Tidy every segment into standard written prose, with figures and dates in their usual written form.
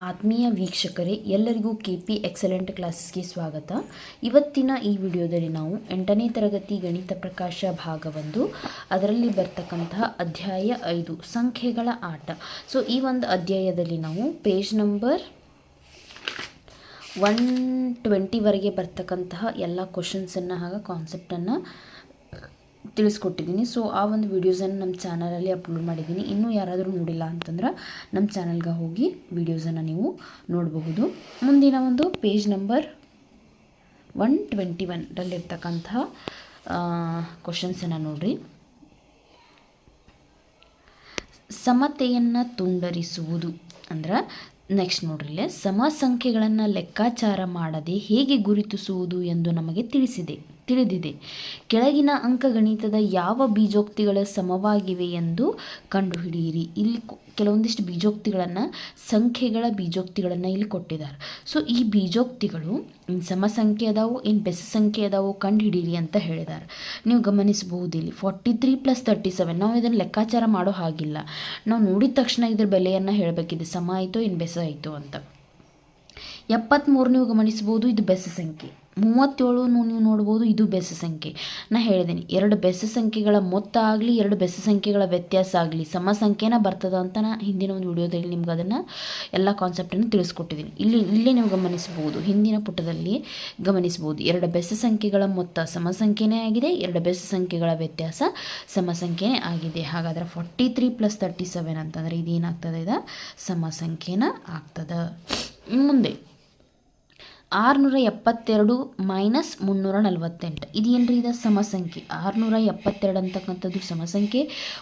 ಆತ್ಮೀಯ ವೀಕ್ಷಕರೇ, ಎಲ್ಲರಿಗೂ KP ಎಕ್ಸಲೆಂಟ್ ಕ್ಲಾಸಸ್ಗೆ ಸ್ವಾಗತ. ಇವತ್ತಿನ ಈ ವಿಡಿಯೋದಲ್ಲಿ ನಾವು 8ನೇ ತರಗತಿ ಗಣಿತ ಪ್ರಕಾಶ ಭಾಗ 1 ಅದರಲ್ಲಿ ಬರ್ತಕ್ಕಂತಹ ಅಧ್ಯಾಯ 5 ಸಂಖ್ಯೆಗಳ ಆಟ. ಸೊ ಈ ಒಂದು ಅಧ್ಯಾಯದಲ್ಲಿ ನಾವು ಪೇಜ್ ನಂಬರ್ 120ವರೆಗೆ ಬರ್ತಕ್ಕಂತಹ ಎಲ್ಲ ಕ್ವಶನ್ಸನ್ನು ಹಾಗೂ ಕಾನ್ಸೆಪ್ಟನ್ನು ತಿಳಿಸ್ಕೊಟ್ಟಿದ್ದೀನಿ. ಸೊ ಆ ಒಂದು ವೀಡಿಯೋಸನ್ನು ನಮ್ಮ ಚಾನಲಲ್ಲಿ ಅಪ್ಲೋಡ್ ಮಾಡಿದ್ದೀನಿ. ಇನ್ನೂ ಯಾರಾದರೂ ನೋಡಿಲ್ಲ ಅಂತಂದ್ರೆ ನಮ್ಮ ಚಾನಲ್ಗೆ ಹೋಗಿ ವೀಡಿಯೋಸನ್ನು ನೀವು ನೋಡಬಹುದು. ಮುಂದಿನ ಒಂದು ಪೇಜ್ ನಂಬರ್ 121ರಲ್ಲಿರ್ತಕ್ಕಂತಹ ಕ್ವಶನ್ಸನ್ನು ನೋಡ್ರಿ. ಸಮತೆಯನ್ನು ತುಂಡರಿಸುವುದು ಅಂದ್ರೆ ನೆಕ್ಸ್ಟ್ ನೋಡ್ರಿ, ಸಮ ಸಂಖ್ಯೆಗಳನ್ನು ಲೆಕ್ಕಾಚಾರ ಮಾಡದೆ ಹೇಗೆ ಗುರುತಿಸುವುದು ಎಂದು ನಮಗೆ ತಿಳಿದಿದೆ. ಕೆಳಗಿನ ಅಂಕಗಣಿತದ ಯಾವ ಬೀಜೋಕ್ತಿಗಳ ಸಮವಾಗಿವೆ ಎಂದು ಕಂಡುಹಿಡಿಯಿರಿ. ಇಲ್ಲಿ ಕೆಲವೊಂದಿಷ್ಟು ಬೀಜೋಕ್ತಿಗಳನ್ನು, ಸಂಖ್ಯೆಗಳ ಬೀಜೋಕ್ತಿಗಳನ್ನು ಇಲ್ಲಿ ಕೊಟ್ಟಿದ್ದಾರೆ. ಸೊ ಈ ಬೀಜೋಕ್ತಿಗಳು ಸಮ ಸಂಖ್ಯೆ ಅದಾವು, ಏನು ಬೆಸ ಸಂಖ್ಯೆ ಅದಾವು ಕಂಡುಹಿಡೀರಿ ಅಂತ ಹೇಳಿದ್ದಾರೆ. ನೀವು ಗಮನಿಸಬಹುದು ಇಲ್ಲಿ 43 + 37. ನಾವು ಇದನ್ನು ಲೆಕ್ಕಾಚಾರ ಮಾಡೋ ಹಾಗಿಲ್ಲ. ನಾವು ನೋಡಿದ ತಕ್ಷಣ ಇದ್ರ ಬೆಲೆಯನ್ನು ಹೇಳಬೇಕಿದೆ, ಸಮ ಆಯಿತು ಏನು ಬೆಸ ಆಯಿತು ಅಂತ. 73 ನೀವು ಗಮನಿಸಬಹುದು, ಇದು ಬೆಸ ಸಂಖ್ಯೆ. 37 ನೀವು ನೋಡ್ಬೋದು, ಇದು ಬೆಸ ಸಂಖ್ಯೆ. ನಾನು ಹೇಳಿದ್ದೀನಿ, ಎರಡು ಬೆಸ ಸಂಖ್ಯೆಗಳ ಮೊತ್ತ ಆಗಲಿ, ಎರಡು ಬೆಸ ಸಂಖ್ಯೆಗಳ ವ್ಯತ್ಯಾಸ ಆಗಲಿ ಸಮ ಸಂಖ್ಯೆನ ಬರ್ತದ ಅಂತ ನಾನು ಹಿಂದಿನ ಒಂದು ವಿಡಿಯೋದಲ್ಲಿ ನಿಮ್ಗೆ ಅದನ್ನು ಎಲ್ಲ ಕಾನ್ಸೆಪ್ಟನ್ನು ತಿಳಿಸ್ಕೊಟ್ಟಿದ್ದೀನಿ. ಇಲ್ಲೇ ನೀವು ಗಮನಿಸಬಹುದು, ಹಿಂದಿನ ಪುಟದಲ್ಲಿ ಗಮನಿಸಬಹುದು, ಎರಡು ಬೆಸ ಸಂಖ್ಯೆಗಳ ಮೊತ್ತ ಸಮ ಸಂಖ್ಯೆನೇ ಆಗಿದೆ, ಎರಡು ಬೆಸ ಸಂಖ್ಯೆಗಳ ವ್ಯತ್ಯಾಸ ಸಮ ಸಂಖ್ಯೆನೇ ಆಗಿದೆ. ಹಾಗಾದರೆ 43 + 37 ಅಂತಂದರೆ ಇದೇನಾಗ್ತದೆ, ಇದು ಸಮ ಸಂಖ್ಯೆನ ಆಗ್ತದೆ. ಮುಂದೆ 672 - 348 ಇದೇನ್ರಿ, ಇದು ಸಮ ಸಂಖ್ಯೆ. 672 ಅಂತಕ್ಕಂಥದ್ದು ಸಮ ಸಂಖ್ಯೆ,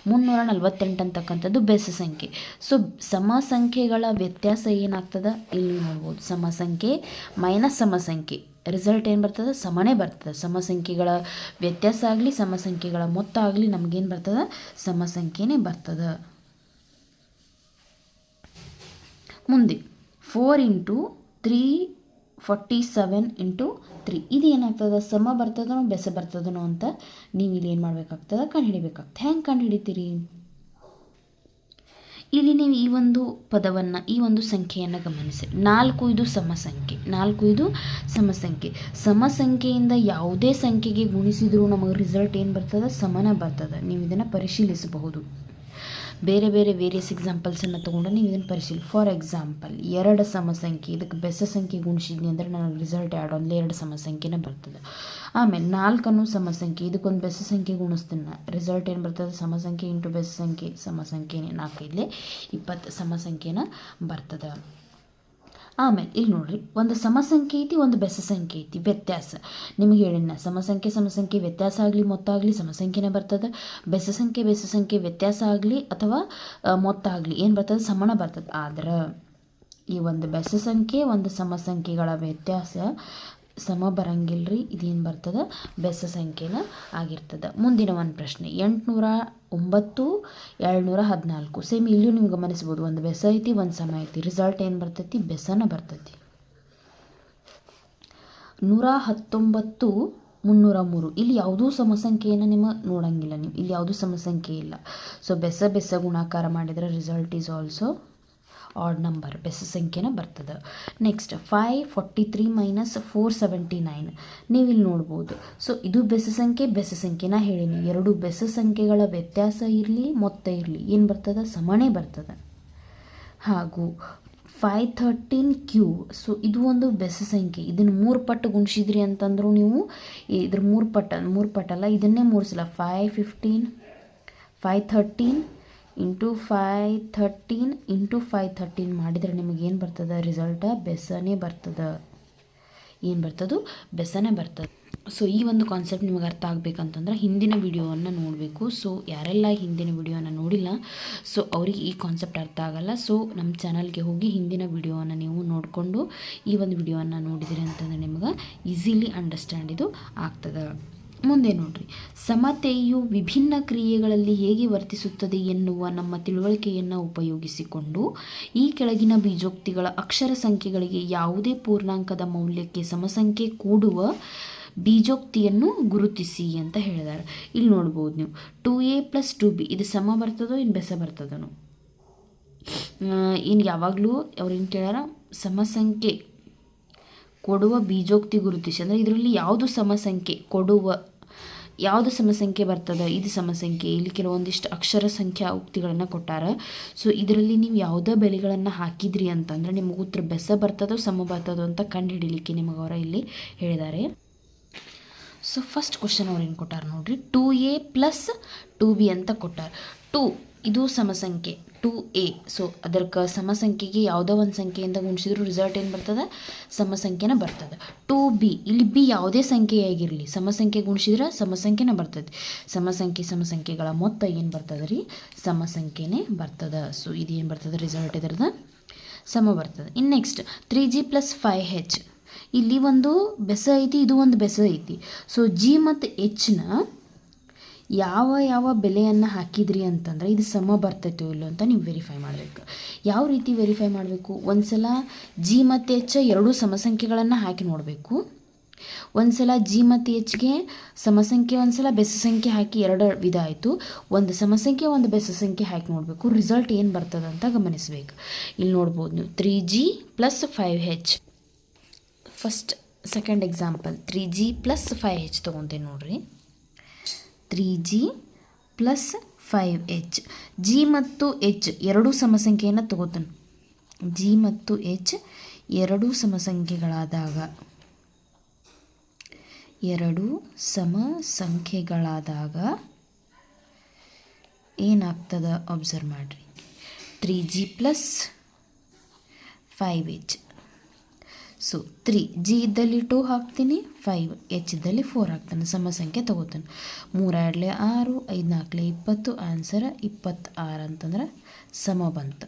348 ಅಂತಕ್ಕಂಥದ್ದು ಬೆಸ ಸಂಖ್ಯೆ. ಸೊ ಸಮ ಸಂಖ್ಯೆಗಳ ವ್ಯತ್ಯಾಸ ಏನಾಗ್ತದೆ ಇಲ್ಲಿ ನೋಡ್ಬೋದು, ಸಮ ಸಂಖ್ಯೆ ಮೈನಸ್ ಸಮ ಸಂಖ್ಯೆ, ರಿಸಲ್ಟ್ ಏನು ಬರ್ತದೆ, ಸಮನೇ ಬರ್ತದೆ. ಸಮ ಸಂಖ್ಯೆಗಳ ವ್ಯತ್ಯಾಸ ಆಗಲಿ, ಸಮ ಸಂಖ್ಯೆಗಳ ಮೊತ್ತ ಆಗಲಿ ನಮಗೇನು ಬರ್ತದೆ, ಸಮ ಸಂಖ್ಯೆನೇ ಬರ್ತದೆ. ಮುಂದೆ 4 × 347 × 3 ಇದು ಏನಾಗ್ತದೆ, ಸಮ ಬರ್ತದನೋ ಬೆಸ ಬರ್ತದನೋ ಅಂತ ನೀವು ಇಲ್ಲಿ ಏನು ಮಾಡಬೇಕಾಗ್ತದೆ, ಕಂಡುಹಿಡಿಬೇಕಾಗ್ತದೆ. ಹೆಂಗೆ ಕಂಡುಹಿಡಿತೀರಿ, ಇಲ್ಲಿ ನೀವು ಈ ಒಂದು ಪದವನ್ನು, ಈ ಒಂದು ಸಂಖ್ಯೆಯನ್ನು ಗಮನಿಸಿ. 4 ಇದು ಸಮ ಸಂಖ್ಯೆ, 4 ಇದು ಸಮ ಸಂಖ್ಯೆ. ಸಮ ಸಂಖ್ಯೆಯಿಂದ ಯಾವುದೇ ಸಂಖ್ಯೆಗೆ ಗುಣಿಸಿದರೂ ನಮಗೆ ರಿಸಲ್ಟ್ ಏನು ಬರ್ತದೆ, ಸಮನ ಬರ್ತದೆ. ನೀವು ಇದನ್ನು ಪರಿಶೀಲಿಸಬಹುದು. ಬೇರೆ ಬೇರೆ ವೇರಿಯಸ್ ಎಕ್ಸಾಂಪಲ್ಸನ್ನು ತೊಗೊಂಡು ನೀವು ಇದನ್ನು ಪರಿಶೀಲಿಸಿ. ಫಾರ್ ಎಕ್ಸಾಂಪಲ್ 2 ಸಮ ಸಂಖ್ಯೆ, ಇದಕ್ಕೆ ಬೆಸ ಸಂಖ್ಯೆ ಗುಣಿಸಿದ್ನಿ ಅಂದರೆ ನನಗೆ ರಿಸಲ್ಟ್ ಒಂದೇ 2 ಸಮ ಸಂಖ್ಯೆನೇ ಬರ್ತದೆ. ಆಮೇಲೆ 4 ಸಮ ಸಂಖ್ಯೆ, ಇದಕ್ಕೊಂದು ಬೆಸ ಸಂಖ್ಯೆ ಗುಣಿಸ್ತೀನಿ, ರಿಸಲ್ಟ್ ಏನು ಬರ್ತದೆ, ಸಮ ಸಂಖ್ಯೆ ಇಂಟು ಬೆಸ ಸಂಖ್ಯೆ, ಸಮ ಸಂಖ್ಯೆನೇ 4 ಇಲ್ಲೇ 20 ಸಮ ಸಂಖ್ಯೆನ ಬರ್ತದೆ. ಆಮೇಲೆ ಇಲ್ಲಿ ನೋಡ್ರಿ, ಒಂದು ಸಮ ಸಂಖ್ಯೆ ಐತಿ, ಒಂದು ಬೆಸ ಸಂಖ್ಯೆ ಐತಿ, ವ್ಯತ್ಯಾಸ ನಿಮಗೆ ಹೇಳಿನ ಸಮ ಸಂಖ್ಯೆ ವ್ಯತ್ಯಾಸ ಆಗಲಿ ಮೊತ್ತ ಆಗಲಿ ಸಮ ಸಂಖ್ಯೆನೇ ಬರ್ತದೆ. ಬೆಸ ಸಂಖ್ಯೆ ವ್ಯತ್ಯಾಸ ಆಗಲಿ ಅಥವಾ ಮೊತ್ತ ಆಗಲಿ ಏನು ಬರ್ತದೆ, ಸಮನ ಬರ್ತದೆ. ಆದ್ರೆ ಈ ಒಂದು ಬೆಸ ಸಂಖ್ಯೆ ಒಂದು ಸಮ ಸಂಖ್ಯೆಗಳ ವ್ಯತ್ಯಾಸ ಸಮ ಬರಂಗಿಲ್ರಿ, ಇದೇನು ಬರ್ತದೆ, ಬೆಸ ಸಂಖ್ಯೆನ ಆಗಿರ್ತದೆ. ಮುಂದಿನ ಒಂದು ಪ್ರಶ್ನೆ 809 214 ಸೇಮ್ ಇಲ್ಲಿಯೂ ನೀವು ಗಮನಿಸ್ಬೋದು, ಒಂದು ಬೆಸ ಐತಿ ಒಂದು ಸಮ ಐತಿ, ರಿಸಲ್ಟ್ ಏನು ಬರ್ತೈತಿ, ಬೆಸನ ಬರ್ತೈತಿ. 119 303 ಇಲ್ಲಿ ಯಾವುದೂ ಸಮ ಸಂಖ್ಯೆಯನ್ನು ನಿಮಗೆ ನೋಡಂಗಿಲ್ಲ, ನೀವು ಇಲ್ಲಿ ಯಾವುದೂ ಸಮ ಸಂಖ್ಯೆ ಇಲ್ಲ. ಸೊ ಬೆಸ ಗುಣಾಕಾರ ಮಾಡಿದರೆ result is also odd number, ಬೆಸ ಸಂಖ್ಯೆನ ಬರ್ತದೆ. ನೆಕ್ಸ್ಟ್ 543 - 479 ನೀವು ಇಲ್ಲಿ ನೋಡ್ಬೋದು. ಸೊ ಇದು ಬೆಸ ಸಂಖ್ಯೆ ನಾ ಹೇಳೀನಿ, ಎರಡು ಬೆಸ ಸಂಖ್ಯೆಗಳ ವ್ಯತ್ಯಾಸ ಇರಲಿ ಮೊತ್ತ ಇರಲಿ ಏನು ಬರ್ತದೆ, ಸಮನೇ ಬರ್ತದೆ. ಹಾಗೂ 513 ಸೊ ಇದು ಒಂದು ಬೆಸ ಸಂಖ್ಯೆ, ಇದನ್ನು 3 ಪಟ್ಟು ಗುಣಿಸಿದ್ರಿ ಅಂತಂದ್ರೂ ನೀವು ಇದ್ರ 3 ಪಟ್ಟಲ್ಲ, ಇದನ್ನೇ 3 ಸಲ 513 × 513 ಮಾಡಿದರೆ ನಿಮಗೇನು ಬರ್ತದೆ, ರಿಸಲ್ಟ ಬೆಸನೇ ಬರ್ತದೆ. ಏನು ಬರ್ತದೆ, ಬೆಸನೇ ಬರ್ತದೆ. ಸೊ ಈ ಒಂದು ಕಾನ್ಸೆಪ್ಟ್ ನಿಮಗೆ ಅರ್ಥ ಆಗಬೇಕಂತಂದ್ರೆ ಹಿಂದಿನ ವಿಡಿಯೋವನ್ನು ನೋಡಬೇಕು. ಸೊ ಯಾರೆಲ್ಲ ಹಿಂದಿನ ವಿಡಿಯೋನ ನೋಡಿಲ್ಲ, ಸೊ ಅವ್ರಿಗೆ ಈ ಕಾನ್ಸೆಪ್ಟ್ ಅರ್ಥ ಆಗಲ್ಲ. ಸೊ ನಮ್ಮ ಚಾನಲ್ಗೆ ಹೋಗಿ ಹಿಂದಿನ ವಿಡಿಯೋವನ್ನು ನೀವು ನೋಡಿಕೊಂಡು ಈ ಒಂದು ವಿಡಿಯೋವನ್ನು ನೋಡಿದಿರಿ ಅಂತಂದರೆ ನಿಮ್ಗೆ ಈಸಿಲಿ ಅಂಡರ್ಸ್ಟ್ಯಾಂಡ್ ಇದು ಆಗ್ತದೆ. ಮುಂದೆ ನೋಡ್ರಿ, ಸಮತೆಯು ವಿಭಿನ್ನ ಕ್ರಿಯೆಗಳಲ್ಲಿ ಹೇಗೆ ವರ್ತಿಸುತ್ತದೆ ಎನ್ನುವ ನಮ್ಮ ತಿಳುವಳಿಕೆಯನ್ನು ಉಪಯೋಗಿಸಿಕೊಂಡು ಈ ಕೆಳಗಿನ ಬೀಜೋಕ್ತಿಗಳ ಅಕ್ಷರ ಸಂಖ್ಯೆಗಳಿಗೆ ಯಾವುದೇ ಪೂರ್ಣಾಂಕದ ಮೌಲ್ಯಕ್ಕೆ ಸಮಸಂಖ್ಯೆ ಕೂಡುವ ಬೀಜೋಕ್ತಿಯನ್ನು ಗುರುತಿಸಿ ಅಂತ ಹೇಳಿದ್ದಾರೆ. ಇಲ್ಲಿ ನೋಡ್ಬೋದು ನೀವು 2a + 2b ಇದು ಸಮ ಬರ್ತದೋ ಏನು ಬೆಸ ಬರ್ತದನೋ. ಇನ್ನು ಯಾವಾಗಲೂ ಅವ್ರು ಏನು ಕೇಳ್ಯಾರ, ಸಮಸಂಖ್ಯೆ ಕೊಡುವ ಬೀಜೋಕ್ತಿ ಗುರುತಿಸಿ. ಅಂದರೆ ಇದರಲ್ಲಿ ಯಾವುದು ಸಮಸಂಖ್ಯೆ ಕೊಡುವ, ಯಾವುದು ಸಮಸಂಖ್ಯೆ ಬರ್ತದೆ, ಇದು ಸಮಸಂಖ್ಯೆ. ಇಲ್ಲಿ ಕೆಲವೊಂದಿಷ್ಟು ಅಕ್ಷರ ಸಂಖ್ಯಾ ಉಕ್ತಿಗಳನ್ನು ಕೊಟ್ಟಾರ. ಸೊ ಇದರಲ್ಲಿ ನೀವು ಯಾವುದೇ ಬೆಲೆಗಳನ್ನು ಹಾಕಿದ್ರಿ ಅಂತಂದ್ರೆ ನಿಮಗೆ ಉತ್ತರ ಬೆಸ ಬರ್ತದೋ ಸಮ ಬರ್ತದೋ ಅಂತ ಕಂಡುಹಿಡಿಲಿಕ್ಕೆ ನಿಮಗೆ ಅವರ ಇಲ್ಲಿ ಹೇಳಿದ್ದಾರೆ. ಸೊ ಫಸ್ಟ್ ಕ್ವಶನ್ ಅವ್ರು ಏನು ಕೊಟ್ಟಾರ ನೋಡ್ರಿ, 2a + 2b ಅಂತ ಕೊಟ್ಟಾರ. 2 ಇದು ಸಮಸಂಖ್ಯೆ, 2a. ಸೊ ಅದಕ್ಕೆ ಸಮಸಂಖ್ಯೆಗೆ ಯಾವುದೋ ಒಂದು ಸಂಖ್ಯೆಯಿಂದ ಗುಣಿಸಿದ್ರು ರಿಸಲ್ಟ್ ಏನು ಬರ್ತದೆ, ಸಮಸಂಖ್ಯೆನ ಬರ್ತದೆ. 2b, ಇಲ್ಲಿ ಬಿ ಯಾವುದೇ ಸಂಖ್ಯೆಯಾಗಿರಲಿ ಸಮಸಂಖ್ಯೆ ಗುಣಿಸಿದ್ರೆ ಸಮಸಂಖ್ಯೆನ ಬರ್ತದೆ. ಸಮಸಂಖ್ಯೆಗಳ ಮೊತ್ತ ಏನು ಬರ್ತದೆ ರೀ, ಸಮಸಂಖ್ಯೆನೇ ಬರ್ತದೆ. ಸೊ ಇದು ಏನು ಬರ್ತದೆ ರಿಸಲ್ಟ್ ಇದರದ ಸಮ ಬರ್ತದೆ. ಇನ್ನು ನೆಕ್ಸ್ಟ್ 3g + 5h. ಇಲ್ಲಿ ಒಂದು ಬೆಸ ಐತಿ, ಇದು ಒಂದು ಬೆಸ ಐತಿ. ಸೊ ಜಿ ಮತ್ತು ಎಚ್ನ ಯಾವ ಬೆಲೆಯನ್ನು ಹಾಕಿದ್ರಿ ಅಂತಂದರೆ ಇದು ಸಮ ಬರ್ತೈತೋ ಇಲ್ಲೋ ಅಂತ ನೀವು ವೆರಿಫೈ ಮಾಡಬೇಕು. ಯಾವ ರೀತಿ ವೆರಿಫೈ ಮಾಡಬೇಕು, ಒಂದು ಸಲ ಜಿ ಮತ್ತು ಎಚ್ ಎರಡೂ ಸಮಸಂಖ್ಯೆಗಳನ್ನು ಹಾಕಿ ನೋಡಬೇಕು. ಒಂದು ಸಲ ಜಿ ಮತ್ತು ಎಚ್ಗೆ ಸಮಸಂಖ್ಯೆ, ಒಂದು ಸಲ ಬೆಸ ಸಂಖ್ಯೆ ಹಾಕಿ ಎರಡು ವಿಧ ಆಯಿತು. ಒಂದು ಸಮಸಂಖ್ಯೆ ಒಂದು ಬೆಸ ಸಂಖ್ಯೆ ಹಾಕಿ ನೋಡಬೇಕು, ರಿಸಲ್ಟ್ ಏನು ಬರ್ತದೆ ಅಂತ ಗಮನಿಸಬೇಕು. ಇಲ್ಲಿ ನೋಡ್ಬೋದು ನೀವು 3g + 5h. First second example 3g + 5h ತೊಗೊತೇನೆ ನೋಡ್ರಿ. 3g + 5h. ಜಿ ಮತ್ತು ಎಚ್ ಎರಡೂ ಸಮಸಂಖ್ಯೆಯನ್ನು ತಗೋತಾನೆ. ಜಿ ಮತ್ತು ಎಚ್ ಎರಡೂ ಸಮಸಂಖ್ಯೆಗಳಾದಾಗ ಏನಾಗ್ತದೆ ಅಬ್ಸರ್ವ್ ಮಾಡಿರಿ. 3g + 5h. ಸೊ 3g ಇದ್ದಲ್ಲಿ 2 ಹಾಕ್ತೀನಿ, 5h ಇದ್ದಲ್ಲಿ 4 ಹಾಕ್ತಾನೆ, ಸಮಸಂಖ್ಯೆ ತಗೋತಾನೆ. 3 × 2 = 6, 5 × 4 = 20, ಆನ್ಸರ್ 26 ಅಂತಂದ್ರೆ ಸಮ ಬಂತು.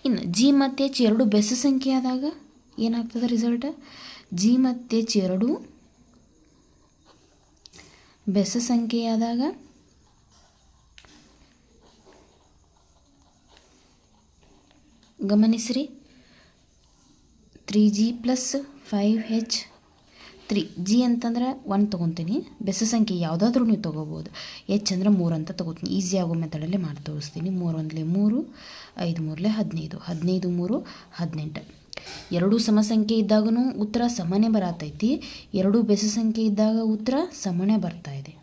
ಇನ್ನು ಜಿ ಮತ್ತು ಎಚ್ ಎರಡು ಬೆಸ ಸಂಖ್ಯೆ ಆದಾಗ ಏನಾಗ್ತದೆ ರಿಸಲ್ಟ್, ಜಿ ಮತ್ತು ಎಚ್ ಎರಡು ಬೆಸ ಸಂಖ್ಯೆಯಾದಾಗ ಗಮನಿಸ್ರಿ, 3g + 5h. 3g ಅಂತಂದ್ರೆ 1 ತೊಗೊತೀನಿ, ಬೆಸ ಸಂಖ್ಯೆ ಯಾವುದಾದ್ರೂ ನೀವು ತೊಗೋಬೋದು. ಎಚ್ ಅಂದರೆ 3 ಅಂತ ತೊಗೋತೀನಿ, ಈಸಿ ಆಗೋ ಮೆಥಡಲ್ಲೇ ಮಾಡಿ ತೋರಿಸ್ತೀನಿ. 3 × 1 = 3, 5 × 3 = 15, 15 × 3 = 18. ಎರಡೂ ಸಮಸಂಖ್ಯೆ ಇದ್ದಾಗೂ ಉತ್ತರ ಸಮನೇ ಬರತೈತಿ, ಎರಡೂ ಬೆಸ ಸಂಖ್ಯೆ ಇದ್ದಾಗ ಉತ್ತರ ಸಮನೇ ಬರ್ತಾ ಇದೆ.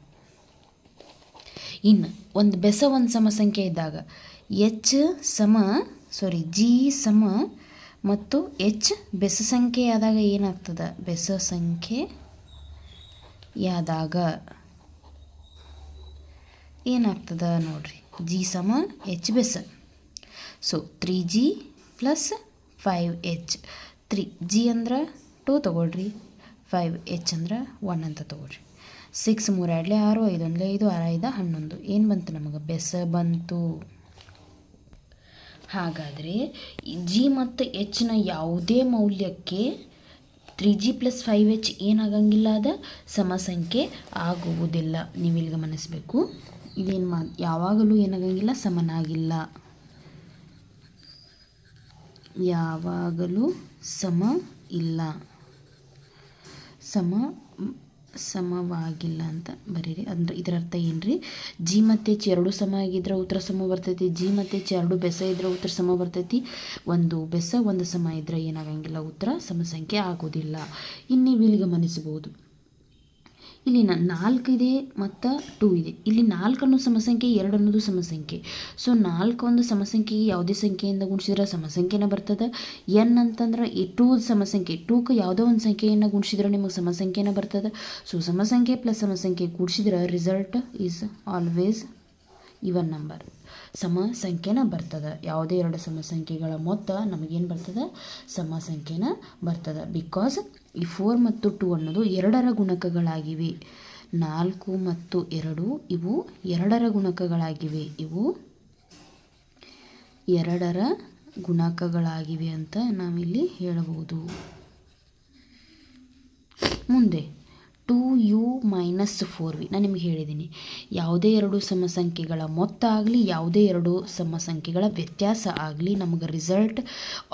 ಇನ್ನು ಒಂದು ಬೆಸ ಒಂದು ಸಮಸಂಖ್ಯೆ ಇದ್ದಾಗ ಜಿ ಸಮ ಮತ್ತು ಎಚ್ ಬೆಸ ಸಂಖ್ಯೆಯಾದಾಗ ಏನಾಗ್ತದೆ, ಬೆಸ ಸಂಖ್ಯೆಯಾದಾಗ ಏನಾಗ್ತದೆ ನೋಡ್ರಿ, ಜಿ ಸಮ ಎಚ್ ಬೆಸ. So 3g + 5h. 3g ಅಂದ್ರೆ 2 ತೊಗೊಳ್ರಿ, 5h ಅಂದ್ರೆ 1 ಅಂತ ತೊಗೊಳ್ರಿ. 6 × 3 = 6, 5 × 1 = 5, 6 × 5 = 11. ಏನು ಬಂತು ನಮಗೆ, ಬೆಸ ಬಂತು. ಹಾಗಾದರೆ ಜಿ ಮತ್ತು ಎಚ್ನ ಯಾವುದೇ ಮೌಲ್ಯಕ್ಕೆ 3g + 5h ಏನಾಗಂಗಿಲ್ಲ, ಅದ ಸಮಸಂಖ್ಯೆ ಆಗುವುದಿಲ್ಲ. ನೀವು ಇಲ್ಲಿ ಗಮನಿಸಬೇಕು, ಇದೇನು ಯಾವಾಗಲೂ ಏನಾಗಂಗಿಲ್ಲ, ಸಮನಾಗಿಲ್ಲ, ಯಾವಾಗಲೂ ಸಮ ಇಲ್ಲ, ಸಮವಾಗಿಲ್ಲ ಅಂತ ಬರೀರಿ. ಅಂದ್ರೆ ಇದರ ಅರ್ಥ ಏನ್ರಿ, ಜಿ ಮತ್ತು ಎಚ್ ಎರಡು ಸಮ ಆಗಿದ್ರೆ ಉತ್ತರ ಸಮ ಬರ್ತೈತಿ, ಜಿ ಮತ್ತು ಎಚ್ ಎರಡು ಬೆಸ ಇದ್ರೆ ಉತ್ತರ ಸಮ ಬರ್ತೈತಿ. ಒಂದು ಬೆಸ ಒಂದು ಸಮ ಇದ್ರೆ ಏನಾಗಂಗಿಲ್ಲ, ಉತ್ತರ ಸಮಸಂಖ್ಯೆ ಆಗೋದಿಲ್ಲ. ಇನ್ನು ನೀವು ಇಲ್ಲಿ ಗಮನಿಸಬಹುದು, ಇಲ್ಲಿ 4 ಇದೆ ಮತ್ತು 2 ಇದೆ. ಇಲ್ಲಿ 4 ಅನ್ನೋ ಸಮಸಂಖ್ಯೆ, 2 ಅನ್ನೋದು ಸಮಸಂಖ್ಯೆ. ಸೊ 4 ಒಂದು ಸಮಸಂಖ್ಯೆಗೆ ಯಾವುದೇ ಸಂಖ್ಯೆಯಿಂದ ಗುಣಿಸಿದ್ರೆ ಸಮಸಂಖ್ಯೆನ ಬರ್ತದೆ. ಎನ್ ಅಂತಂದ್ರೆ 2 ಸಮಸಂಖ್ಯೆ, 2ಕ್ಕೆ ಯಾವುದೋ ಒಂದು ಸಂಖ್ಯೆಯನ್ನು ಗುಣಿಸಿದ್ರೆ ನಿಮಗೆ ಸಮಸಂಖ್ಯೆನ ಬರ್ತದೆ. ಸೊ ಸಮಸಂಖ್ಯೆ + ಸಮಸಂಖ್ಯೆ ಕೂಡಿಸಿದ್ರೆ result is always even number, ಸಮ ಸಂಖ್ಯೆನ ಬರ್ತದೆ. ಯಾವುದೇ ಎರಡು ಸಮಸಂಖ್ಯೆಗಳ ಮೊತ್ತ ನಮಗೇನು ಬರ್ತದೆ, ಸಮ ಸಂಖ್ಯೆನ ಬರ್ತದೆ. ಬಿಕಾಸ್ ಈ 4 ಮತ್ತು 2 ಅನ್ನೋದು 2ರ ಗುಣಕಗಳಾಗಿವೆ. 4 ಮತ್ತು 2 ಇವು 2ರ ಗುಣಕಗಳಾಗಿವೆ, ಇವು 2ರ ಗುಣಕಗಳಾಗಿವೆ ಅಂತ ನಾವಿಲ್ಲಿ ಹೇಳಬಹುದು. ಮುಂದೆ 2u - 4v. ನಾನು ನಿಮಗೆ ಹೇಳಿದ್ದೀನಿ, ಯಾವುದೇ ಎರಡು ಸಮಸಂಖ್ಯೆಗಳ ಮೊತ್ತ ಆಗಲಿ, ಯಾವುದೇ ಎರಡು ಸಮಸಂಖ್ಯೆಗಳ ವ್ಯತ್ಯಾಸ ಆಗಲಿ, ನಮಗೆ ರಿಸಲ್ಟ್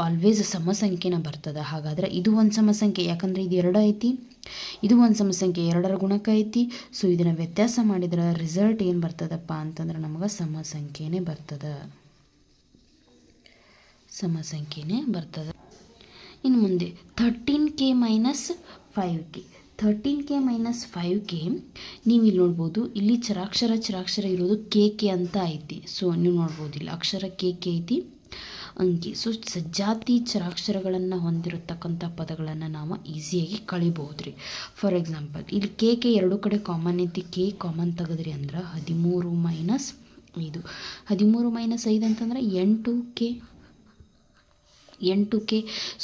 ಆಲ್ವೇಸ್ ಸಮಸಂಖ್ಯೆನ ಬರ್ತದೆ. ಹಾಗಾದರೆ ಇದು ಒಂದು ಸಮಸಂಖ್ಯೆ, ಯಾಕಂದರೆ ಇದು 2 ಐತಿ, ಇದು ಒಂದು ಸಮಸಂಖ್ಯೆ 2ರ ಗುಣಕ ಐತಿ. ಸೊ ಇದನ್ನು ವ್ಯತ್ಯಾಸ ಮಾಡಿದ್ರೆ ರಿಸಲ್ಟ್ ಏನು ಬರ್ತದಪ್ಪ ಅಂತಂದ್ರೆ ನಮಗೆ ಸಮಸಂಖ್ಯೆನೇ ಬರ್ತದೆ. ಸಮ ಸಂಖ್ಯೆನೇ ಬರ್ತದೆ. ಇನ್ನು ಮುಂದೆ 13k minus 5k 13k minus 5k ನೀವು ಇಲ್ಲಿ ನೋಡ್ಬೋದು, ಇಲ್ಲಿ ಚರಾಕ್ಷರ ಇರೋದು ಕೆ ಅಂತ ಐತಿ. ಸೊ ನೀವು ನೋಡ್ಬೋದು ಇಲ್ಲಿ ಅಕ್ಷರ ಕೆ ಐತಿ, ಅಂಕಿ. ಸೊ ಸಜಾತಿ ಚರಾಕ್ಷರಗಳನ್ನು ಹೊಂದಿರತಕ್ಕಂಥ ಪದಗಳನ್ನು ನಾವು ಈಸಿಯಾಗಿ ಕಳಿಬಹುದು ರೀ. ಫಾರ್ ಎಕ್ಸಾಂಪಲ್ ಇಲ್ಲಿ ಕೆ ಎರಡು ಕಡೆ ಕಾಮನ್ ಐತಿ, ಕೆ ಕಾಮನ್ ತೆಗೆದ್ರಿ ಅಂದ್ರೆ 13 ಮೈನಸ್ 5. 13 ಮೈನಸ್ 5 ಅಂತಂದ್ರೆ 8k.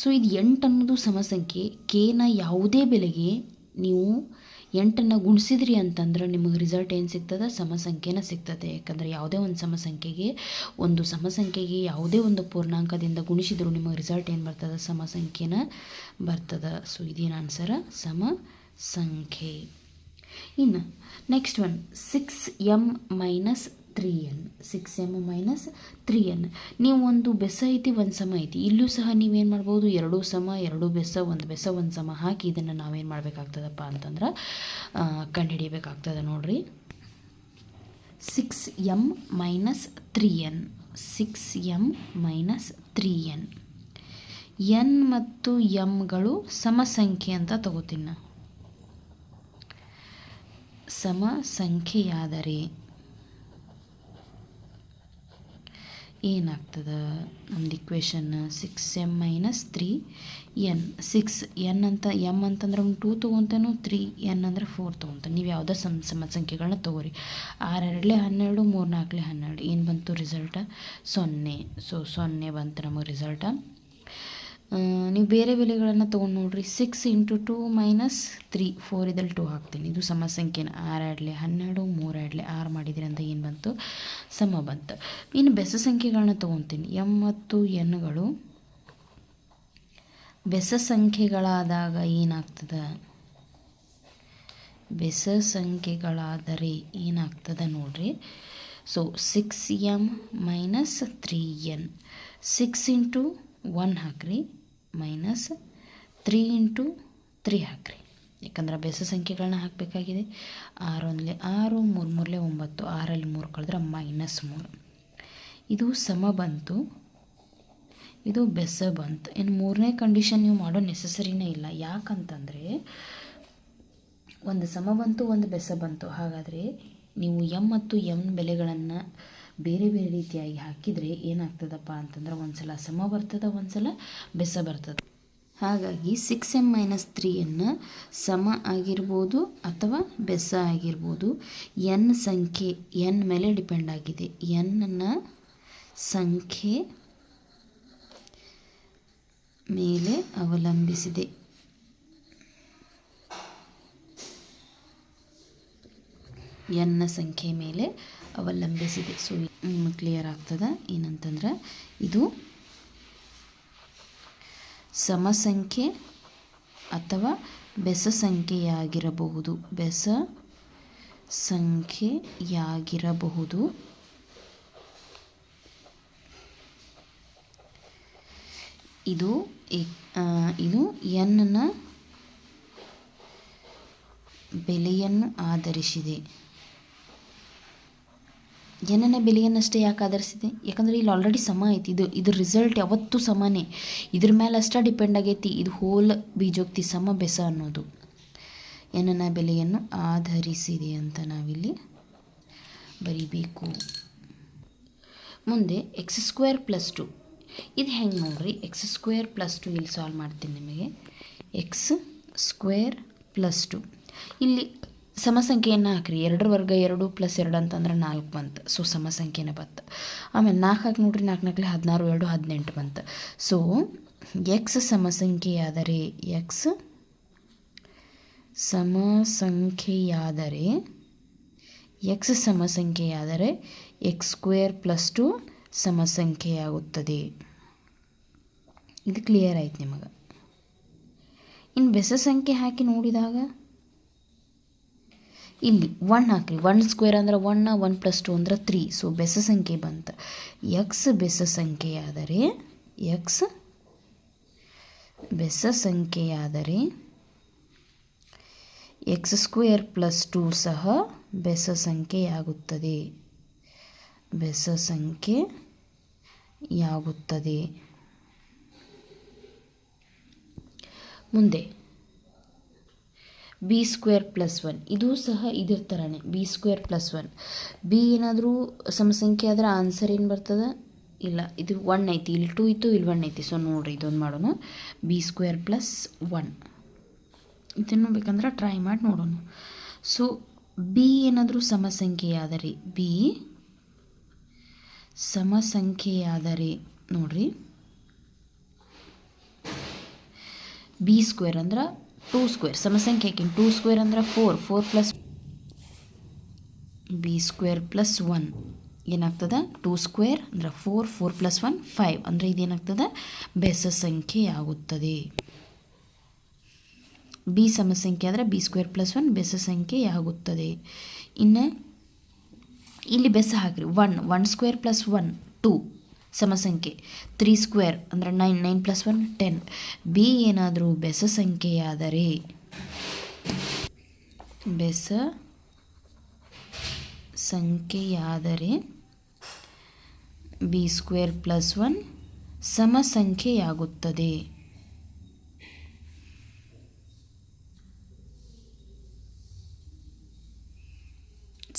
ಸೊ ಇದು 8 ಅನ್ನೋದು ಸಮಸಂಖ್ಯೆ. ಕೆನ ಯಾವುದೇ ಬೆಲೆಗೆ ನೀವು 8ಅನ್ನು ಗುಣಿಸಿದ್ರಿ ಅಂತಂದ್ರೆ ನಿಮಗೆ ರಿಸಲ್ಟ್ ಏನು ಸಿಗ್ತದೆ? ಸಮಸಂಖ್ಯೆನ ಸಿಗ್ತದೆ. ಯಾಕಂದರೆ ಯಾವುದೇ ಒಂದು ಸಮಸಂಖ್ಯೆಗೆ ಯಾವುದೇ ಒಂದು ಪೂರ್ಣಾಂಕದಿಂದ ಗುಣಿಸಿದ್ರು ನಿಮಗೆ ರಿಸಲ್ಟ್ ಏನು ಬರ್ತದೆ? ಸಮಸಂಖ್ಯೆನ ಬರ್ತದೆ. ಸೊ ಇದೇನು ಆನ್ಸರ? ಸಮಸಂಖ್ಯೆ. ಇನ್ನು next one 6m minus 3n 6m minus 3n. ನೀವು ಒಂದು ಬೆಸ ಐತಿ, ಒಂದು ಸಮ ಐತಿ. ಇಲ್ಲೂ ಸಹ ನೀವೇನು ಮಾಡ್ಬೋದು? ಎರಡು ಸಮ, ಎರಡು ಬೆಸ, ಒಂದು ಸಮ ಹಾಕಿ ಇದನ್ನು ನಾವೇನು ಮಾಡಬೇಕಾಗ್ತದಪ್ಪ ಅಂತಂದ್ರೆ ಕಂಡುಹಿಡಿಯಬೇಕಾಗ್ತದೆ. ನೋಡ್ರಿ, 6m minus 3n 6m minus 3n. n ಮತ್ತು mಗಳು ಸಮಸಂಖ್ಯೆ ಅಂತ ತಗೋತೀನಿ ನಾನು. ಸಮಸಂಖ್ಯೆಯಾದರೆ ಏನಾಗ್ತದೆ ನಮ್ದು equation? 6m minus 3n. 6n ಅಂತ m ಅಂತಂದ್ರೆ 2 ತೊಗೊತಾನು, 3n ಅಂದ್ರೆ 4 ತೊಗೊತಾನೆ. ನೀವು ಯಾವುದೋ ಸಮಸಂಖ್ಯೆಗಳನ್ನ ತೊಗೋರಿ. 6 2 12, 3 4 12. ಏನು ಬಂತು ರಿಸಲ್ಟ? 0. ಸೊ 0 ಬಂತು ನಮಗೆ ರಿಸಲ್ಟ. ನೀವು ಬೇರೆ ಬೆಲೆಗಳನ್ನು ತೊಗೊಂಡು ನೋಡ್ರಿ. 6 × 2 ಮೈನಸ್ 3 4 ಇದ್ರಲ್ಲಿ 2 ಹಾಕ್ತೀನಿ. ಇದು ಸಮಸಂಖ್ಯೆನ. 6 2 12, 3 2 6 ಮಾಡಿದ್ರಿ ಅಂತ ಏನು ಬಂತು? ಸಮ ಬಂತು. ಇನ್ನು ಬೆಸ ಸಂಖ್ಯೆಗಳನ್ನ ತೊಗೊತೀನಿ. m ಮತ್ತು nಗಳು ಬೆಸ ಸಂಖ್ಯೆಗಳಾದಾಗ ಏನಾಗ್ತದೆ? ಬೆಸ ಸಂಖ್ಯೆಗಳಾದರೆ ಏನಾಗ್ತದೆ ನೋಡ್ರಿ. ಸೊ 6m ಮೈನಸ್ 3n 6 × 1 ಹಾಕ್ರಿ ಮೈನಸ್ 3 × 3 ಹಾಕ್ರಿ. ಯಾಕಂದ್ರೆ ಬೆಸ ಸಂಖ್ಯೆಗಳನ್ನ ಹಾಕಬೇಕಾಗಿದೆ. 6 1 6, 3 3 9, 6ರಲ್ಲಿ 3 ಕಳೆದ್ರೆ -3. ಇದು ಸಮ ಬಂತು, ಇದು ಬೆಸ ಬಂತು. ಇನ್ನು ಮೂರನೇ ಕಂಡೀಷನ್ ನೀವು ಮಾಡೋ ನೆಸಸರಿನೇ ಇಲ್ಲ. ಯಾಕಂತಂದರೆ ಒಂದು ಸಮ ಬಂತು, ಒಂದು ಬೆಸ ಬಂತು. ಹಾಗಾದರೆ ನೀವು m ಮತ್ತು n ಬೆಲೆಗಳನ್ನು ಬೇರೆ ಬೇರೆ ರೀತಿಯಾಗಿ ಹಾಕಿದರೆ ಏನಾಗ್ತದಪ್ಪ ಅಂತಂದ್ರೆ ಒಂದು ಸಲ ಸಮ ಬರ್ತದೆ, ಒಂದು ಸಲ ಬೆಸ ಬರ್ತದೆ. ಹಾಗಾಗಿ 6m ಮೈನಸ್ 3n ಸಮ ಆಗಿರ್ಬೋದು ಅಥವಾ ಬೆಸ ಆಗಿರ್ಬೋದು. n ಸಂಖ್ಯೆ n ಮೇಲೆ ಡಿಪೆಂಡ್ ಆಗಿದೆ. n ಸಂಖ್ಯೆ ಮೇಲೆ ಅವಲಂಬಿಸಿದೆ. n ಸಂಖ್ಯೆ ಮೇಲೆ ಅವಲಂಬಿಸಿದೆ. ಸೊ ಕ್ಲಿಯರ್ ಆಗ್ತದೆ ಏನಂತಂದ್ರೆ ಇದು ಸಮಸಂಖ್ಯೆ ಅಥವಾ ಬೆಸ ಸಂಖ್ಯೆಯಾಗಿರಬಹುದು. ಬೆಸ ಸಂಖ್ಯೆಯಾಗಿರಬಹುದು. ಇದು n ಬೆಲೆಯನ್ನು ಆಧರಿಸಿದೆ. n ಬೆಲೆಯನ್ನಷ್ಟೇ ಯಾಕೆ ಆಧರಿಸಿದೆ? ಯಾಕಂದರೆ ಇಲ್ಲಿ ಆಲ್ರೆಡಿ ಸಮ ಐತಿ. ಇದ್ರ ರಿಸಲ್ಟ್ ಯಾವತ್ತೂ ಸಮಾನೇ. ಇದ್ರ ಮೇಲೆ ಅಷ್ಟೇ ಡಿಪೆಂಡ್ ಆಗೈತಿ. ಇದು ಹೋಲ್ ಬೀಜೋಕ್ತಿ ಸಮ ಬೆಸ ಅನ್ನೋದು n ಬೆಲೆಯನ್ನು ಆಧರಿಸಿದೆ ಅಂತ ನಾವಿಲ್ಲಿ ಬರಿಬೇಕು. ಮುಂದೆ x² + 2. ಇದು ಹೆಂಗೆ ನೋಡ್ರಿ, x² + 2 ಇಲ್ಲಿ ಸಾಲ್ವ್ ಮಾಡ್ತೀನಿ ನಿಮಗೆ. x² + 2 ಇಲ್ಲಿ ಸಮಸಂಖ್ಯೆಯನ್ನು ಹಾಕ್ರಿ. 2 ವರ್ಗ 2 + 2 ಅಂತಂದ್ರೆ 4 ಬಂತು. ಸೊ ಸಮಸಂಖ್ಯೆನೇ ಬಂತು. ಆಮೇಲೆ 4 ಹಾಕಿ ನೋಡ್ರಿ, 4 4 16 2 18 ಬಂತು. So x ಸಮಸಂಖ್ಯೆಯಾದರೆ x² + 2 ಸಮಸಂಖ್ಯೆಯಾಗುತ್ತದೆ. ಇದು ಕ್ಲಿಯರ್ ಆಯ್ತು ನಿಮಗೆ. ಇನ್ನು ಬೆಸ ಸಂಖ್ಯೆ ಹಾಕಿ ನೋಡಿದಾಗ ಇಲ್ಲಿ 1 ಹಾಕ್ರಿ. 1² ಅಂದ್ರೆ 1, 1 + 2 ಅಂದ್ರೆ 3. ಸೊ ಬೆಸ ಸಂಖ್ಯೆ ಬಂತು. x ಬೆಸ ಸಂಖ್ಯೆಯಾದರೆ x² + 2 ಸಹ ಬೆಸ ಸಂಖ್ಯೆಯಾಗುತ್ತದೆ. ಮುಂದೆ ಬಿ ಸ್ಕ್ವೇರ್ ಪ್ಲಸ್ 1 ಇದು ಸಹ ಇದ್ರ ಥರನೇ ಬಿ ಸ್ಕ್ವೇರ್ ಪ್ಲಸ್ 1. ಬಿ ಏನಾದರೂ ಸಮಸಂಖ್ಯೆ ಆದರೆ ಆನ್ಸರ್ ಏನು ಬರ್ತದೆ? ಇಲ್ಲ, ಇದು 1 ಐತಿ, ಇಲ್ಲಿ 2 ಇತ್ತು, ಇಲ್ಲಿ 1 ಐತಿ. ಸೊ ನೋಡಿರಿ, ಇದೊಂದು ಮಾಡೋಣ. ಬಿ ಸ್ಕ್ವೇರ್ ಪ್ಲಸ್ 1 ಇದನ್ನು ಬೇಕಂದ್ರೆ ಟ್ರೈ ಮಾಡಿ ನೋಡೋಣ. ಸೊ ಬಿ ಏನಾದರೂ ಸಮಸಂಖ್ಯೆಯಾದರೆ, ಬಿ ಸಮಸಂಖ್ಯೆಯಾದರೆ ನೋಡ್ರಿ, ಬಿ ಸ್ಕ್ವೇರ್ ಅಂದ್ರೆ 2 ಸ್ಕ್ವೇರ್ ಸಮಸಂಖ್ಯೆಗೆ 2 ಸ್ಕ್ವೇರ್ ಅಂದ್ರೆ 4 ಪ್ಲಸ್ ಬಿ ಸ್ಕ್ವೇರ್ ಪ್ಲಸ್ 1 ಏನಾಗ್ತದೆ? 2 ಸ್ಕ್ವೇರ್ ಅಂದ್ರೆ 4 ಪ್ಲಸ್ 1 5 ಅಂದರೆ ಇದೇನಾಗ್ತದೆ? ಬೆಸ ಸಂಖ್ಯೆಯಾಗುತ್ತದೆ. ಬಿ ಸಮಸಂಖ್ಯೆ ಆದರೆ ಬಿ ಸ್ಕ್ವೇರ್ ಪ್ಲಸ್ 1 ಬೆಸ ಸಂಖ್ಯೆಯಾಗುತ್ತದೆ. ಇನ್ನು ಇಲ್ಲಿ ಬೆಸ ಹಾಕ್ರಿ, 1 ಸ್ಕ್ವೇರ್ ಪ್ಲಸ್ 1 2 ಸಮಸಂಖ್ಯೆ. 3 ಸ್ಕ್ವೇರ್ ಅಂದರೆ 9 ಪ್ಲಸ್ 1 10. ಬಿ ಏನಾದರೂ ಬೆಸ ಸಂಖ್ಯೆಯಾದರೆ, ಬೆಸ ಸಂಖ್ಯೆಯಾದರೆ ಬಿ ಸ್ಕ್ವೇರ್ ಪ್ಲಸ್ 1 ಸಮಸಂಖ್ಯೆಯಾಗುತ್ತದೆ.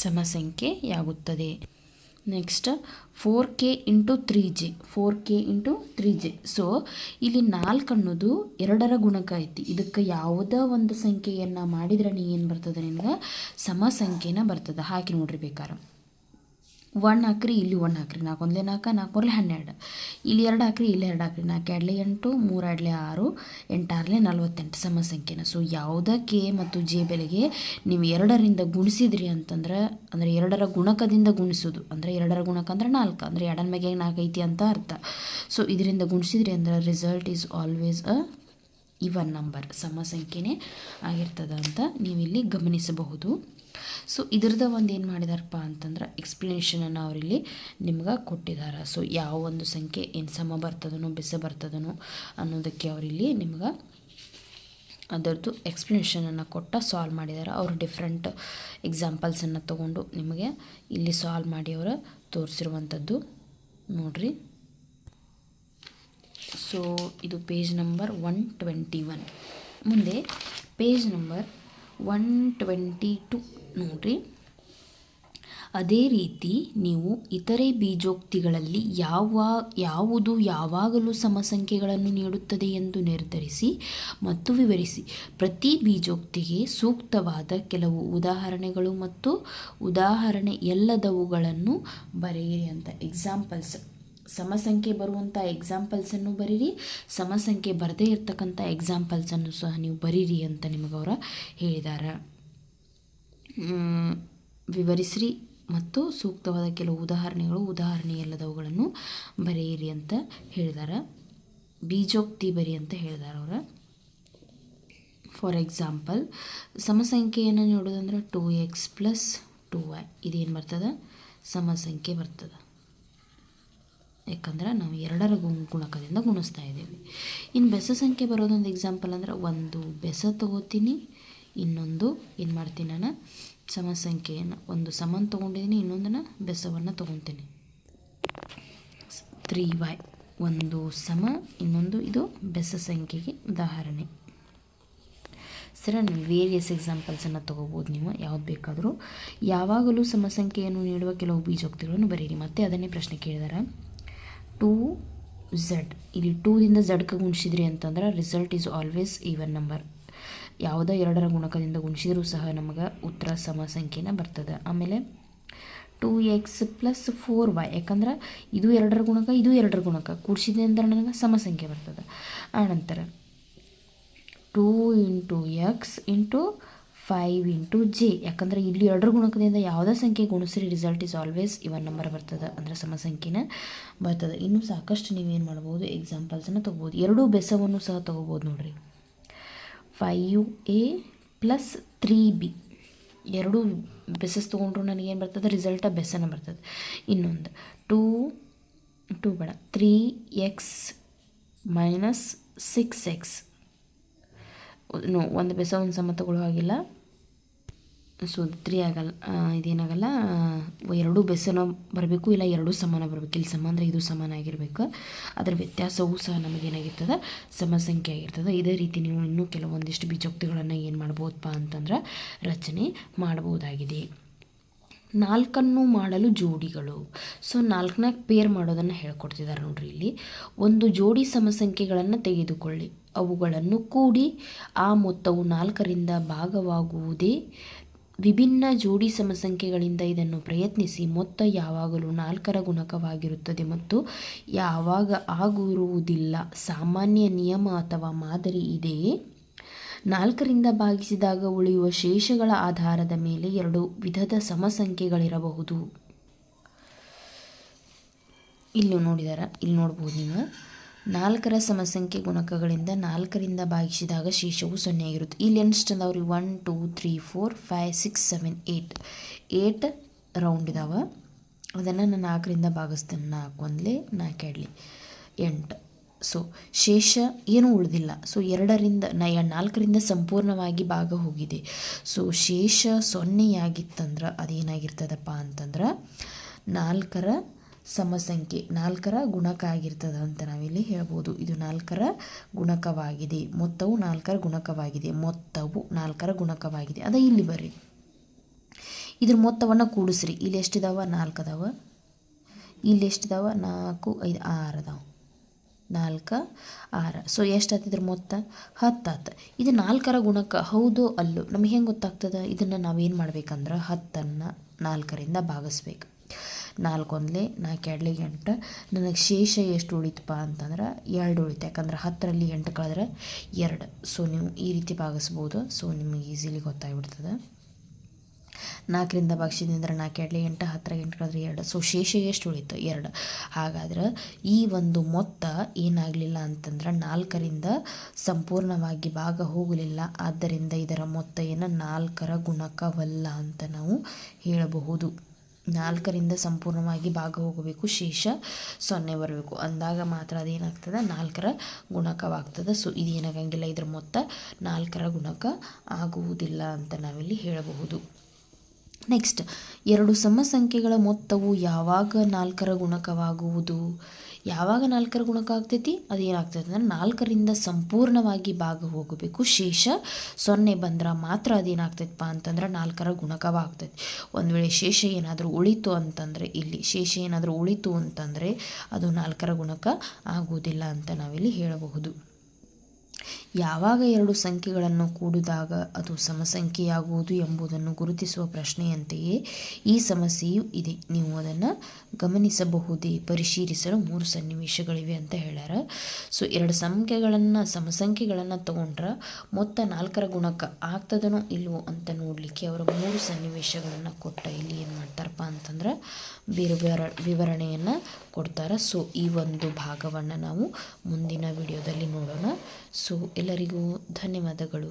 ಸಮಸಂಖ್ಯೆಯಾಗುತ್ತದೆ. Next 4k into 3j 4k into 3j. So ಇಲ್ಲಿ 4 ಅನ್ನೋದು 2ರ ಗುಣಕ ಐತಿ. ಇದಕ್ಕೆ ಯಾವುದೋ ಒಂದು ಸಂಖ್ಯೆಯನ್ನು ಮಾಡಿದ್ರೆ ನೀ ಏನು ಬರ್ತದೆ? ನಿಮ್ಗೆ ಸಮಸಂಖ್ಯೆನ ಬರ್ತದೆ. ಹಾಕಿ ನೋಡ್ರಿ ಬೇಕಾರೆ. 1 ಹಾಕ್ರಿ, ಇಲ್ಲಿ 1 ಹಾಕ್ರಿ, 4 1 4 4 12. ಇಲ್ಲಿ 2 ಹಾಕ್ರಿ, ಇಲ್ಲಿ 2 ಹಾಕ್ರಿ, 4 2 8 3 2 6 8 6 48 ಸಮಸಂಖ್ಯೆನ. ಸೊ ಯಾವುದೇ ಕೆ ಮತ್ತು ಜೆ ಬೆಲೆಗೆ ನೀವು 2ರಿಂದ ಗುಣಿಸಿದ್ರಿ ಅಂತಂದ್ರೆ, ಅಂದರೆ 2ರ ಗುಣಕದಿಂದ ಗುಣಿಸೋದು, ಅಂದರೆ 2ರ ಗುಣಕ ಅಂದ್ರೆ 4, ಅಂದರೆ 2ನ ಮ್ಯಾಗೆ 4 ಐತಿ ಅಂತ ಅರ್ಥ. ಸೊ ಇದರಿಂದ ಗುಣಿಸಿದ್ರಿ ಅಂದ್ರೆ result is always a even number, ಸಮಸಂಖ್ಯೆನೇ ಆಗಿರ್ತದೆ ಅಂತ ನೀವಿಲ್ಲಿ ಗಮನಿಸಬಹುದು. ಸೊ ಇದ್ರದ್ದು ಒಂದು ಏನು ಮಾಡಿದಾರಪ್ಪ ಅಂತಂದ್ರೆ ಎಕ್ಸ್ಪ್ಲನೇಷನನ್ನು ಅವರಿಲ್ಲಿ ನಿಮ್ಗೆ ಕೊಟ್ಟಿದ್ದಾರೆ. ಸೊ ಯಾವ ಒಂದು ಸಂಖ್ಯೆ ಏನು ಸಮ ಬರ್ತದನೋ ಬೆಸ ಬರ್ತದನೋ ಅನ್ನೋದಕ್ಕೆ ಅವರಿಲ್ಲಿ ನಿಮ್ಗೆ ಅದರದ್ದು ಎಕ್ಸ್ಪ್ಲನೇಷನನ್ನು ಕೊಟ್ಟ ಸಾಲ್ವ್ ಮಾಡಿದ್ದಾರೆ. ಅವರು ಡಿಫ್ರೆಂಟ್ ಎಕ್ಸಾಂಪಲ್ಸನ್ನು ತೊಗೊಂಡು ನಿಮಗೆ ಇಲ್ಲಿ ಸಾಲ್ವ್ ಮಾಡಿ ಅವರು ತೋರಿಸಿರುವಂಥದ್ದು ನೋಡ್ರಿ. ಸೊ ಇದು ಪೇಜ್ ನಂಬರ್ 121. ಮುಂದೆ ಪೇಜ್ ನಂಬರ್ 122 ನೋಡ್ರಿ. ಅದೇ ರೀತಿ ನೀವು ಇತರೆ ಬೀಜೋಕ್ತಿಗಳಲ್ಲಿ ಯಾವುದು ಯಾವಾಗಲೂ ಸಮಸಂಖ್ಯೆಗಳನ್ನು ನೀಡುತ್ತದೆ ಎಂದು ನಿರ್ಧರಿಸಿ ಮತ್ತು ವಿವರಿಸಿ. ಪ್ರತಿ ಬೀಜೋಕ್ತಿಗೆ ಸೂಕ್ತವಾದ ಕೆಲವು ಉದಾಹರಣೆಗಳು ಮತ್ತು ಉದಾಹರಣೆ ಎಲ್ಲದವುಗಳನ್ನು ಬರೆಯಿರಿ ಅಂತ. ಎಕ್ಸಾಂಪಲ್ಸ್, ಸಮಸಂಖ್ಯೆ ಬರುವಂಥ ಎಕ್ಸಾಂಪಲ್ಸನ್ನು ಬರೀರಿ, ಸಮಸಂಖ್ಯೆ ಬರದೇ ಇರತಕ್ಕಂಥ ಎಕ್ಸಾಂಪಲ್ಸನ್ನು ಸಹ ನೀವು ಬರೀರಿ ಅಂತ ನಿಮಗೆ ಅವರ ಹೇಳಿದ್ದಾರೆ. ವಿವರಿಸ್ರಿ ಮತ್ತು ಸೂಕ್ತವಾದ ಕೆಲವು ಉದಾಹರಣೆಗಳು, ಉದಾಹರಣೆ ಎಲ್ಲದವುಗಳನ್ನು ಬರೆಯಿರಿ ಅಂತ ಹೇಳಿದ್ದಾರೆ. ಬೀಜೋಕ್ತಿ ಬರಿ ಅಂತ ಹೇಳಿದ್ದಾರೆ ಅವರ. ಫಾರ್ ಎಕ್ಸಾಂಪಲ್, ಸಮಸಂಖ್ಯೆಯನ್ನು ನೀಡೋದಂದ್ರೆ 2x ಪ್ಲಸ್ 2y ಇದೇನು ಬರ್ತದೆ? ಸಮಸಂಖ್ಯೆ ಬರ್ತದೆ. ಯಾಕಂದ್ರೆ ನಾವು 2ರ ಗುಣಕದಿಂದ ಗುಣಿಸ್ತಾ ಇದ್ದೀವಿ. ಇನ್ನು ಬೆಸ ಸಂಖ್ಯೆ ಬರೋದೊಂದು ಎಕ್ಸಾಂಪಲ್ ಅಂದರೆ, ಒಂದು ಬೆಸ ತಗೋತೀನಿ, ಇನ್ನೊಂದು ಏನು ಮಾಡ್ತೀನಿ ನಾನು ಸಮಸಂಖ್ಯೆಯನ್ನು, ಒಂದು ಸಮನ್ ತೊಗೊಂಡಿದ್ದೀನಿ, ಇನ್ನೊಂದನ್ನು ಬೆಸವನ್ನು ತೊಗೊತೀನಿ. 3y ಒಂದು ಸಮ, ಇನ್ನೊಂದು ಇದು ಬೆಸ ಸಂಖ್ಯೆಗೆ ಉದಾಹರಣೆ. ಸರಿ, ನೀವು ವೇರಿಯಸ್ ಎಕ್ಸಾಂಪಲ್ಸನ್ನು ತೊಗೋಬೋದು, ನೀವು ಯಾವ್ದು ಬೇಕಾದರೂ. ಯಾವಾಗಲೂ ಸಮಸಂಖ್ಯೆಯನ್ನು ನೀಡುವ ಕೆಲವು ಬೀಜೋಕ್ತಿಗಳನ್ನು ಬರೀರಿ. ಮತ್ತೆ ಅದನ್ನೇ ಪ್ರಶ್ನೆ ಕೇಳಿದಾರೆ. 2z ಇಲ್ಲಿ 2ದಿಂದ ಝಡ್ಗೆ ಗುಣಿಸಿದ್ರಿ ಅಂತಂದ್ರೆ result is always even number. ಯಾವುದೋ 2ರ ಗುಣಕದಿಂದ ಗುಣಿಸಿದ್ರೂ ಸಹ ನಮಗೆ ಉತ್ತರ ಸಮಸಂಖ್ಯೆನ ಬರ್ತದೆ. ಆಮೇಲೆ 2x ಪ್ಲಸ್ 4y ಯಾಕಂದ್ರೆ ಇದು 2ರ ಗುಣಕ, ಇದು 2ರ ಗುಣಕ ಕೂಡಿಸಿದೆ ಅಂದ್ರೆ ನನಗೆ ಸಮಸಂಖ್ಯೆ ಬರ್ತದೆ. ಆನಂತರ 2 into x into 5 into j ಯಾಕಂದರೆ ಇಲ್ಲಿ 2ರ ಗುಣಕದಿಂದ ಯಾವುದೇ ಸಂಖ್ಯೆ ಗುಣಿಸ್ರಿ result is always even number ಬರ್ತದೆ, ಅಂದರೆ ಸಮಸಂಖ್ಯೆನ ಬರ್ತದೆ. ಇನ್ನೂ ಸಾಕಷ್ಟು ನೀವೇನು ಮಾಡ್ಬೋದು, ಎಕ್ಸಾಂಪಲ್ಸನ್ನು ತೊಗೋಬೋದು. 2 ಬೆಸವನ್ನು ಸಹ ತೊಗೋಬೋದು ನೋಡಿರಿ. 5a ಪ್ಲಸ್ 3b 2 ಬೆಸಸ್ ತೊಗೊಂಡ್ರು ನನಗೇನು ಬರ್ತದೆ? ರಿಸಲ್ಟ ಬೆಸನ ಬರ್ತದೆ. ಇನ್ನೊಂದು 2 ಬೇಡ 3x ಮೈನಸ್ 6x ಒಂದು ಬೆಸ ಒಂದು ಸಮ ತಗೊಳ್ಳೋ ಹಾಗಿಲ್ಲ. ಸೊ 3 ಆಗಲ್ಲ, ಇದೇನಾಗಲ್ಲ, ಎರಡೂ ಬೆಸನ ಬರಬೇಕು, ಇಲ್ಲ ಎರಡೂ ಸಮಾನ ಬರಬೇಕು. ಇಲ್ಲಿ ಸಮ ಅಂದರೆ ಇದು ಸಮಾನ ಆಗಿರಬೇಕು. ಅದರ ವ್ಯತ್ಯಾಸವೂ ಸಹ ನಮಗೇನಾಗಿರ್ತದೆ, ಸಮ ಸಂಖ್ಯೆ ಆಗಿರ್ತದೆ. ಇದೇ ರೀತಿ ನೀವು ಇನ್ನೂ ಕೆಲವೊಂದಿಷ್ಟು ಬೀಜೋಕ್ತಿಗಳನ್ನು ಏನು ಮಾಡ್ಬೋದಪ್ಪ ಅಂತಂದ್ರೆ ರಚನೆ ಮಾಡ್ಬೋದಾಗಿದೆ. 4 ಮಾಡಲು ಜೋಡಿಗಳು. ಸೊ 4 ಪೇರ್ ಮಾಡೋದನ್ನು ಹೇಳ್ಕೊಡ್ತಿದ್ದಾರೆ ನೋಡ್ರಿ. ಇಲ್ಲಿ ಒಂದು ಜೋಡಿ ಸಮಸಂಖ್ಯೆಗಳನ್ನು ತೆಗೆದುಕೊಳ್ಳಿ, ಅವುಗಳನ್ನು ಕೂಡಿ ಆ ಮೊತ್ತವು 4ರಿಂದ ಭಾಗವಾಗುವುದೇ. ವಿಭಿನ್ನ ಜೋಡಿ ಸಮಸಂಖ್ಯೆಗಳಿಂದ ಇದನ್ನು ಪ್ರಯತ್ನಿಸಿ. ಮೊತ್ತ ಯಾವಾಗಲೂ 4ರ ಗುಣಕವಾಗಿರುತ್ತದೆ ಮತ್ತು ಯಾವಾಗ ಆಗಿರುವುದಿಲ್ಲ. ಸಾಮಾನ್ಯ ನಿಯಮ ಅಥವಾ ಮಾದರಿ ಇದೆಯೇ? 4ರಿಂದ ಭಾಗಿಸಿದಾಗ ಉಳಿಯುವ ಶೇಷಗಳ ಆಧಾರದ ಮೇಲೆ 2 ವಿಧದ ಸಮಸಂಖ್ಯೆಗಳಿರಬಹುದು. ಇಲ್ಲಿ ನೋಡ್ಬೋದು ನೀವು, 4ರ ಸಮಸಂಖ್ಯೆ ಗುಣಕಗಳಿಂದ 4ರಿಂದ ಭಾಗಿಸಿದಾಗ ಶೇಷವು 0 ಆಗಿರುತ್ತೆ. ಇಲ್ಲಿ ಎಷ್ಟು ಅದಾವ್ರಿ? 1 2 3 4 5 6 7 8 ರೌಂಡ್ ಇದಾವೆ. ಅದನ್ನು ನಾನು 4ರಿಂದ ಭಾಗಿಸ್ತೇನೆ. 4 1 4 2 8. ಸೊ ಶೇಷ ಏನೂ ಉಳಿದಿಲ್ಲ. ಸೊ 4ರಿಂದ ಸಂಪೂರ್ಣವಾಗಿ ಭಾಗ ಹೋಗಿದೆ. ಸೊ ಶೇಷ 0 ಆಗಿತ್ತಂದ್ರೆ ಅದೇನಾಗಿರ್ತದಪ್ಪ ಅಂತಂದ್ರೆ 4ರ ಸಮಸಂಖ್ಯೆ, 4ರ ಗುಣಕ ಆಗಿರ್ತದೆ ಅಂತ ನಾವಿಲ್ಲಿ ಹೇಳ್ಬೋದು. ಇದು 4ರ ಗುಣಕವಾಗಿದೆ. ಮೊತ್ತವು 4ರ ಗುಣಕವಾಗಿದೆ. ಮೊತ್ತವು 4ರ ಗುಣಕವಾಗಿದೆ. ಅದ ಇಲ್ಲಿ ಬರ್ರಿ, ಇದ್ರ ಮೊತ್ತವನ್ನು ಕೂಡಿಸ್ರಿ. ಇಲ್ಲಿ ಎಷ್ಟಿದಾವ? 4 ಅದಾವ. ಇಲ್ಲಿ ಎಷ್ಟಿದಾವ? 4 5 6 ಅದಾವ. 4 6. ಸೊ ಎಷ್ಟು ಇದ್ರ ಮೊತ್ತ? 10 ಆತು. ಇದು 4ರ ಗುಣಕ ಹೌದು ಅಲ್ಲೋ ನಮಗೆ ಹೆಂಗೆ ಗೊತ್ತಾಗ್ತದೆ? ಇದನ್ನು ನಾವೇನು ಮಾಡ್ಬೇಕಂದ್ರೆ 10ನ್ನು 4ರಿಂದ ಭಾಗಿಸ್ಬೇಕು. 4 1 4 2 8. ನನಗೆ ಶೇಷ ಎಷ್ಟು ಉಳಿತಪ್ಪ ಅಂತಂದ್ರೆ 2 ಉಳಿತು. ಯಾಕಂದ್ರೆ 10ರಲ್ಲಿ 8 ಕಳೆದ್ರೆ 2. ಸೊ ನೀವು ಈ ರೀತಿ ಭಾಗಿಸ್ಬೋದು. ಸೊ ನಿಮಗೆ ಈಸಿಲಿ ಗೊತ್ತಾಗ್ಬಿಡ್ತದೆ. 4ರಿಂದ ಭಾಗಿಸಿದ್ರೆ 4 2 8, 10 8 ಕಳೆದ್ರೆ 2. ಸೊ ಶೇಷ ಎಷ್ಟು ಉಳಿತು? 2. ಹಾಗಾದ್ರೆ ಈ ಒಂದು ಮೊತ್ತ ಏನಾಗಲಿಲ್ಲ ಅಂತಂದ್ರೆ 4ರಿಂದ ಸಂಪೂರ್ಣವಾಗಿ ಭಾಗ ಹೋಗಲಿಲ್ಲ. ಆದ್ದರಿಂದ ಇದರ ಮೊತ್ತ ಏನು? 4ರ ಗುಣಕವಲ್ಲ ಅಂತ ನಾವು ಹೇಳಬಹುದು. 4ರಿಂದ ಸಂಪೂರ್ಣವಾಗಿ ಭಾಗ ಹೋಗಬೇಕು, ಶೇಷ 0 ಬರಬೇಕು. ಅಂದಾಗ ಮಾತ್ರ ಅದೇನಾಗ್ತದೆ? 4ರ ಗುಣಕವಾಗ್ತದೆ. ಸೊ ಇದೇನಾಗಂಗಿಲ್ಲ, ಇದ್ರ ಮೊತ್ತ 4ರ ಗುಣಕ ಆಗುವುದಿಲ್ಲ ಅಂತ ನಾವಿಲ್ಲಿ ಹೇಳಬಹುದು. ನೆಕ್ಸ್ಟ್, 2 ಸಮಸಂಖ್ಯೆಗಳ ಮೊತ್ತವು ಯಾವಾಗ 4ರ ಗುಣಕವಾಗುವುದು? ಯಾವಾಗ 4ರ ಗುಣಕ ಆಗ್ತೈತಿ? ಅದೇನಾಗ್ತೈತೆ ಅಂದ್ರೆ 4ರಿಂದ ಸಂಪೂರ್ಣವಾಗಿ ಭಾಗ ಹೋಗಬೇಕು, ಶೇಷ 0 ಬಂದ್ರೆ ಮಾತ್ರ ಅದೇನಾಗ್ತೈತಪ್ಪ ಅಂತಂದ್ರೆ 4ರ ಗುಣಕವಾಗ್ತೈತಿ. ಒಂದು ವೇಳೆ ಶೇಷ ಏನಾದರೂ ಉಳಿತು ಅಂತಂದರೆ, ಇಲ್ಲಿ ಶೇಷ ಏನಾದರೂ ಉಳಿತು ಅಂತಂದರೆ ಅದು 4ರ ಗುಣಕ ಆಗುವುದಿಲ್ಲ ಅಂತ ನಾವಿಲ್ಲಿ ಹೇಳಬಹುದು. ಯಾವಾಗ 2 ಸಂಖ್ಯೆಗಳನ್ನು ಕೂಡಿದಾಗ ಅದು ಸಮಸಂಖ್ಯೆಯಾಗುವುದು ಎಂಬುದನ್ನು ಗುರುತಿಸುವ ಪ್ರಶ್ನೆಯಂತೆಯೇ ಈ ಸಮಸ್ಯೆಯು ಇದೆ. ನೀವು ಅದನ್ನು ಗಮನಿಸಬಹುದೇ? ಪರಿಶೀಲಿಸಲು 3 ಸನ್ನಿವೇಶಗಳಿವೆ ಅಂತ ಹೇಳ್ಯಾರ. ಸೊ 2 ಸಮಸಂಖ್ಯೆಗಳನ್ನು ತಗೊಂಡ್ರೆ ಮೊತ್ತ 4ರ ಗುಣಕ ಆಗ್ತದನೋ ಇಲ್ವೋ ಅಂತ ನೋಡಲಿಕ್ಕೆ ಅವರು 3 ಸನ್ನಿವೇಶಗಳನ್ನು ಕೊಟ್ಟ ಇಲ್ಲಿ ಏನು ಮಾಡ್ತಾರಪ್ಪ ಅಂತಂದ್ರೆ ಬೇರೆ ಬೇರೆ ವಿವರಣೆಯನ್ನು ಕೊಡ್ತಾರೆ. ಸೊ ಈ ಒಂದು ಭಾಗವನ್ನು ನಾವು ಮುಂದಿನ ವಿಡಿಯೋದಲ್ಲಿ ನೋಡೋಣ. ಸೊ ಎಲ್ಲರಿಗೂ ಧನ್ಯವಾದಗಳು.